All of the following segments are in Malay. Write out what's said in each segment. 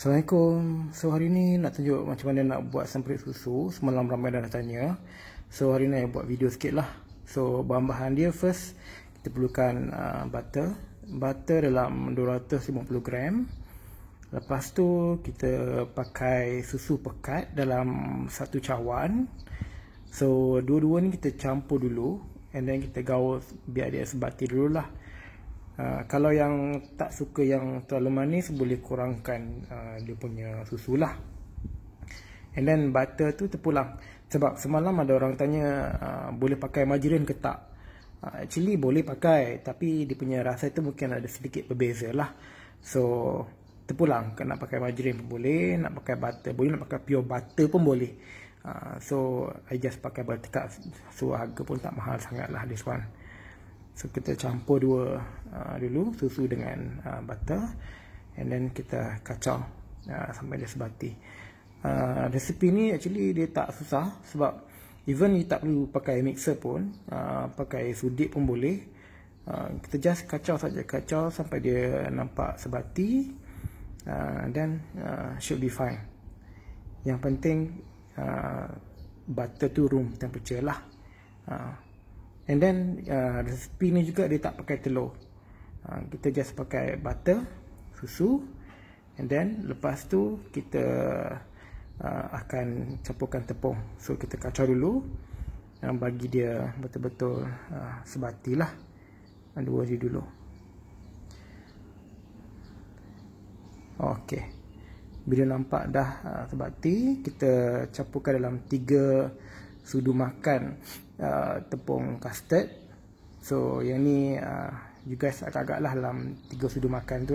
Assalamualaikum. So hari ni nak tunjuk macam mana nak buat semprit susu. Semalam ramai dah tanya. So hari ni saya buat video sikit lah. So bahan-bahan dia, first kita perlukan butter. Butter dalam 250 gram. Lepas tu kita pakai susu pekat dalam satu cawan. So dua-dua ni kita campur dulu, and then kita gaul biar dia sebati dulu lah. Kalau yang tak suka yang terlalu manis, boleh kurangkan dia punya susu lah. And then butter tu terpulang. Sebab semalam ada orang tanya boleh pakai margarin ke tak. Actually boleh pakai, tapi dia punya rasa tu mungkin ada sedikit berbeza lah. So terpulang, nak pakai margarin pun boleh, nak pakai butter boleh, nak pakai pure butter pun boleh. So I just pakai butter kat. So harga pun tak mahal sangat lah this one. So kita campur dua dulu, susu dengan butter, and then kita kacau sampai dia sebati. Resipi ni actually dia tak susah, sebab even you tak perlu pakai mixer pun, pakai sudik pun boleh. Kita just kacau saja, kacau sampai dia nampak sebati, then should be fine. Yang penting butter tu room temperature lah. And then resipi ni juga dia tak pakai telur. Kita just pakai butter, susu, and then lepas tu kita akan campurkan tepung. So kita kacau dulu, bagi dia betul-betul sebati lah. Dua je dulu. Ok, bila nampak dah sebati, kita campurkan dalam 3 sudu makan tepung custard. So yang ni you guys agak-agak lah dalam 3 sudu makan tu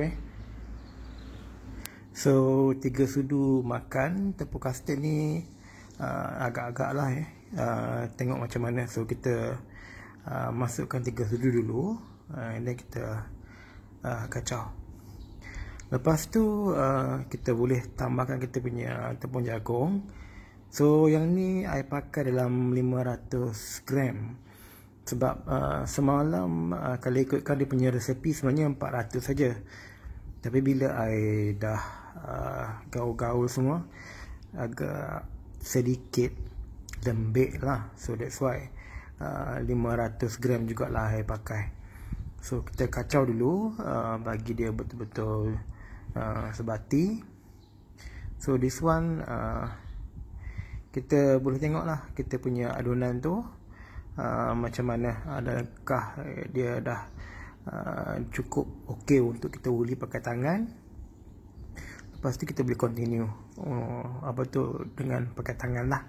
So 3 sudu makan tepung custard ni agak-agak lah tengok macam mana. So kita masukkan 3 sudu dulu, and then kita kacau. Lepas tu kita boleh tambahkan kita punya tepung jagung. So yang ni I pakai dalam 500 gram. Sebab semalam kalau ikutkan dia punya resepi sebenarnya 400 saja. Tapi bila I dah gaul-gaul semua, agak sedikit lembik lah. So that's why 500 gram jugalah I pakai. So kita kacau dulu, bagi dia betul-betul sebati. So this one kita boleh tengok lah kita punya adunan tu macam mana, adakah dia dah cukup okey untuk kita uli pakai tangan. Lepas tu kita boleh continue dengan pakai tangan lah,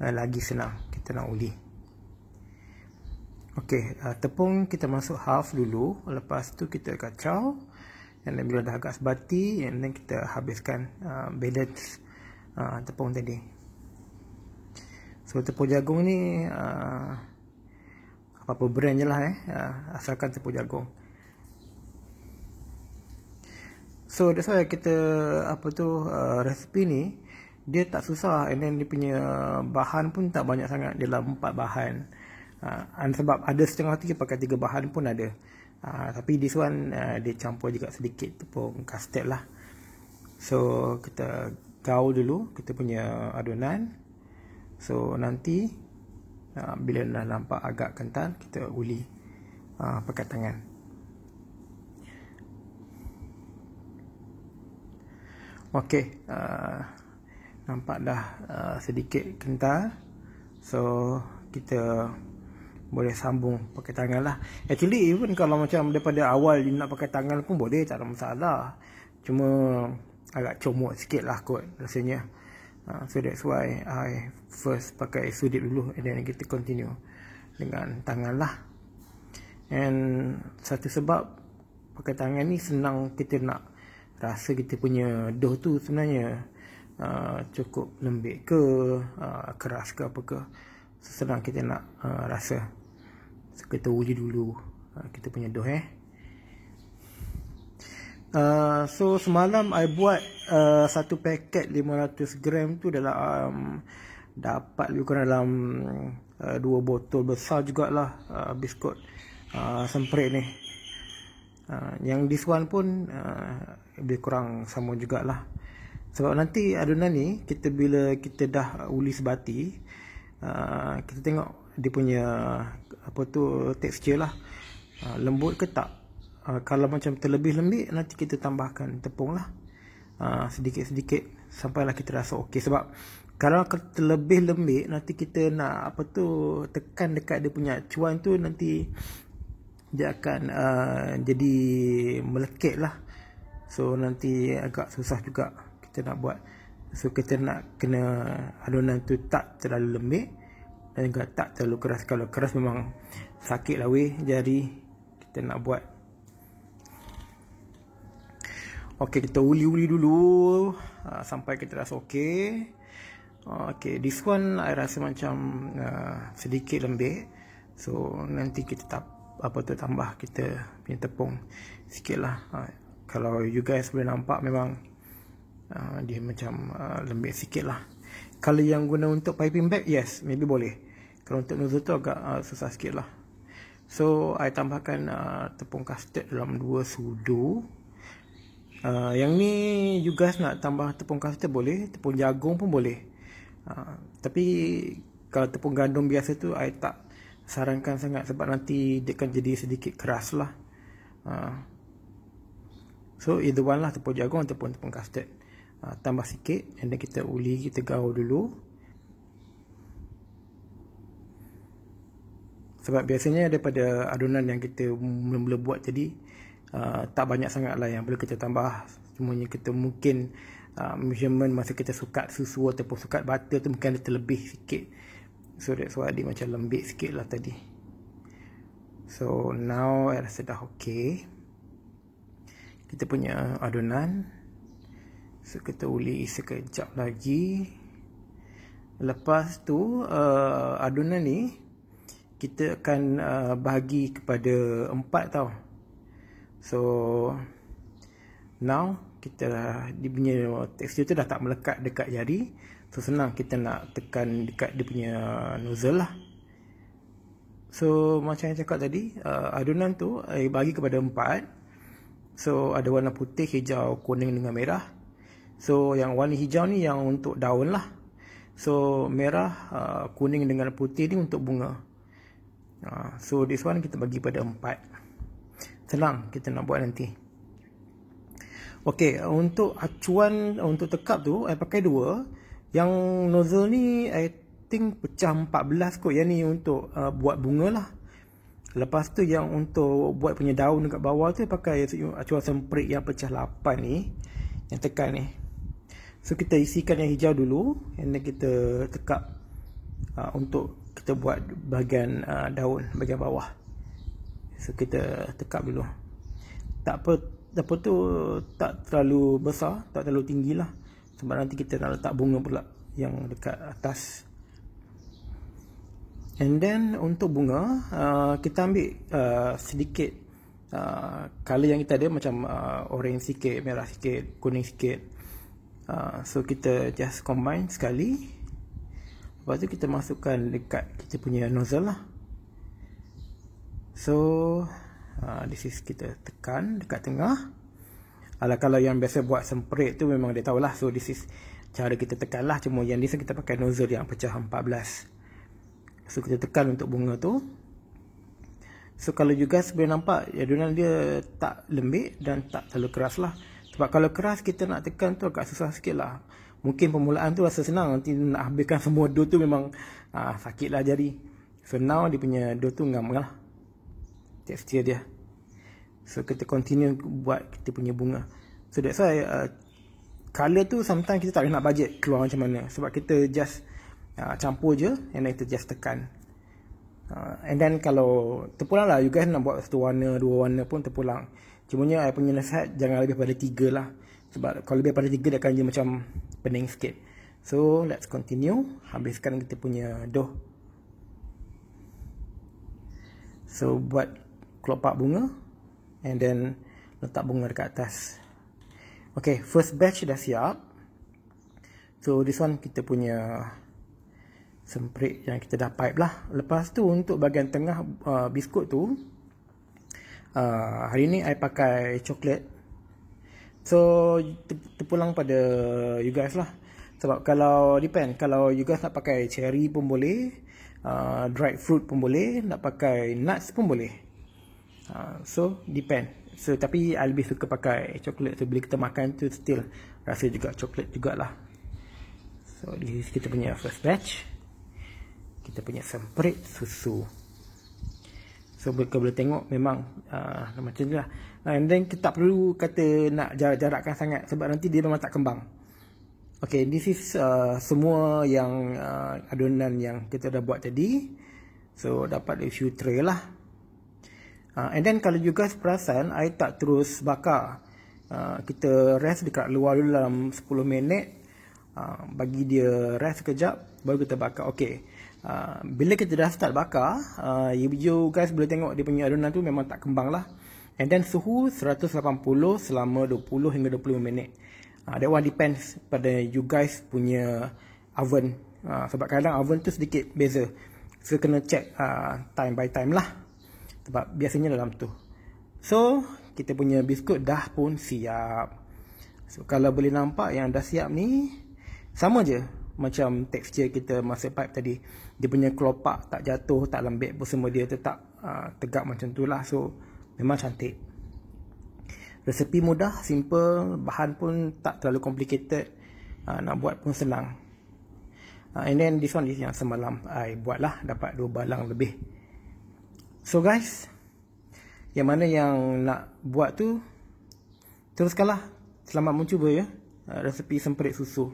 lagi senang kita nak uli. Ok, tepung kita masuk half dulu, lepas tu kita kacau, dan bila dah agak sebati, and then kita habiskan balance tepung tadi. So tepung jagung ni apa-apa brand je lah asalkan tepung jagung. So that's why kita resipi ni dia tak susah, and then dia punya bahan pun tak banyak sangat, dalam 4 bahan. Sebab ada setengah tu pakai 3 bahan pun ada. Tapi this one dia campur juga sedikit tepung custard lah. So kita gaul dulu kita punya adunan. So nanti bila dah nampak agak kental, kita uli pakai tangan. Ok, nampak dah sedikit kental. So kita boleh sambung pakai tangan lah. Actually even kalau macam daripada awal you nak pakai tangan pun boleh, tak ada masalah. Cuma agak comot sikit lah kot rasanya. So that's why I first pakai sudik dulu, and then kita continue dengan tangan lah. And satu sebab pakai tangan ni senang kita nak rasa kita punya dough tu sebenarnya cukup lembik ke, keras ke apa ke. So, senang kita nak rasa. So kita uji dulu kita punya dough So semalam I buat satu paket 500 gram tu dalam dapat lebih kurang dalam 2 botol besar jugalah biskut semprit ni. Yang this one pun lebih kurang sama jugalah. Sebab nanti adunan ni bila kita dah uli sebati, kita tengok dia punya tekstur lah, lembut ke tak. Kalau macam terlebih lembik, nanti kita tambahkan tepung lah, sedikit-sedikit sampailah kita rasa okey. Sebab kalau terlebih lembik, nanti kita nak tekan dekat dia punya acuan tu, nanti dia akan jadi melekit lah. So nanti agak susah juga kita nak buat. So kita nak kena adunan tu tak terlalu lembik dan juga tak terlalu keras. Kalau keras memang sakit lah jari kita nak buat. Okey, kita uli-uli dulu sampai kita rasa okey. Okey, this one I rasa macam sedikit lembik. So nanti kita tambah kita punya tepung sikit lah. Kalau you guys boleh nampak, memang dia macam lembik sikit lah. Kalau yang guna untuk piping bag, yes, maybe boleh. Kalau untuk nozzle tu agak susah sikit lah. So I tambahkan tepung custard dalam 2 sudu. Yang ni you guys nak tambah tepung custard boleh, tepung jagung pun boleh. Tapi kalau tepung gandum biasa tu I tak sarankan sangat, sebab nanti dia akan jadi sedikit keras lah. So either one lah, tepung jagung ataupun tepung custard. Tambah sikit, and then kita uli, kita gaul dulu. Sebab biasanya daripada adunan yang kita mula-mula buat tadi, tak banyak sangat lah yang perlu kita tambah. Semuanya kita mungkin measurement masa kita sukat susu ataupun sukat butter tu mungkin ada terlebih sikit. So that's why dia macam lembik sikit lah tadi. So now I rasa dah okay kita punya adunan. So kita uli sekejap lagi. Lepas tu adunan ni kita akan bahagi kepada 4 tau. So now kita dia punya tekstur tu dah tak melekat dekat jari. So senang kita nak tekan dekat dia punya nozzle lah. So macam yang cakap tadi, adunan tu bagi kepada 4. So ada warna putih, hijau, kuning dengan merah. So yang warna hijau ni yang untuk daun lah. So merah, kuning dengan putih ni untuk bunga. So this one kita bagi pada 4. Senang kita nak buat nanti. Okey, untuk acuan untuk tekap tu I pakai 2. Yang nozzle ni I think pecah 14 kot. Yang ni untuk buat bunga lah. Lepas tu yang untuk buat punya daun dekat bawah tu pakai acuan semprit yang pecah 8 ni, yang tekan ni. So kita isikan yang hijau dulu, and then kita tekap untuk kita buat bahagian daun bahagian bawah. So kita tekap dulu. Tak apa tu, tak terlalu besar, tak terlalu tinggi lah, sebab nanti kita nak letak bunga pula yang dekat atas. And then untuk bunga, kita ambil sedikit color yang kita ada, macam orange sikit, merah sikit, kuning sikit. So kita just combine sekali. Lepas tu kita masukkan dekat kita punya nozzle lah. So this is kita tekan dekat tengah. Kalau yang biasa buat semprit tu memang dia tahulah. So this is cara kita tekan lah. Cuma yang ni kita pakai nozzle yang pecah 14. So kita tekan untuk bunga tu. So kalau you guys boleh nampak, adunan dia tak lembik dan tak terlalu keras lah. Sebab kalau keras kita nak tekan tu agak susah sikit lah. Mungkin permulaan tu rasa senang, nanti nak habiskan semua dough tu memang sakit lah jari. So now dia punya dough tu ngam lah tekstur dia. So kita continue buat kita punya bunga. So that's why color tu sometimes kita tak boleh nak budget keluar macam mana. Sebab kita just campur je, and then kita just tekan. And then kalau terpulang lah, you guys nak buat satu warna, 2 warna pun terpulang. Cumanya I punya nasihat jangan lebih pada 3 lah. Sebab kalau lebih pada 3 dia akan jadi macam pening sikit. So let's continue. Habiskan kita punya dough. So buat kelopak bunga, and then letak bunga dekat atas. Okay, first batch dah siap. So this one kita punya semprit yang kita dah pipe lah. Lepas tu untuk bahagian tengah biskut tu, hari ni I pakai coklat. So terpulang pada you guys lah. Sebab kalau depend, kalau you guys nak pakai cherry pun boleh, dried fruit pun boleh, nak pakai nuts pun boleh. So depend. So tapi I lebih suka pakai coklat. So bila kita makan tu still rasa juga coklat jugalah. So this is kita punya first batch. Kita punya semprit susu. So kalau boleh tengok memang macam tu lah. And then kita tak perlu kata nak jarakkan sangat sebab nanti dia memang tak kembang. Okay, this is semua yang adunan yang kita dah buat tadi. So dapat a few tray lah. And then kalau you guys perasan, I tak terus bakar. Kita rest dekat luar dulu dalam 10 minit. Bagi dia rest sekejap, baru kita bakar. Okay, bila kita dah start bakar, you guys boleh tengok dia punya adunan tu memang tak kembang lah. And then suhu 180 selama 20 hingga 25 minit. That one depends pada you guys punya oven. Sebab kadang oven tu sedikit beza. So kena check time by time lah. Sebab biasanya dalam tu. So kita punya biskut dah pun siap. So kalau boleh nampak yang dah siap ni, sama je macam tekstur kita masa pipe tadi. Dia punya kelopak tak jatuh, tak lembek pun, semua dia tetap tegak macam tu lah. So memang cantik. Resepi mudah, simple, bahan pun tak terlalu complicated, nak buat pun senang. And then this one is yang semalam I buat lah, dapat 2 balang lebih. So guys, yang mana yang nak buat tu teruskanlah. Selamat mencuba ya, resepi semprit susu.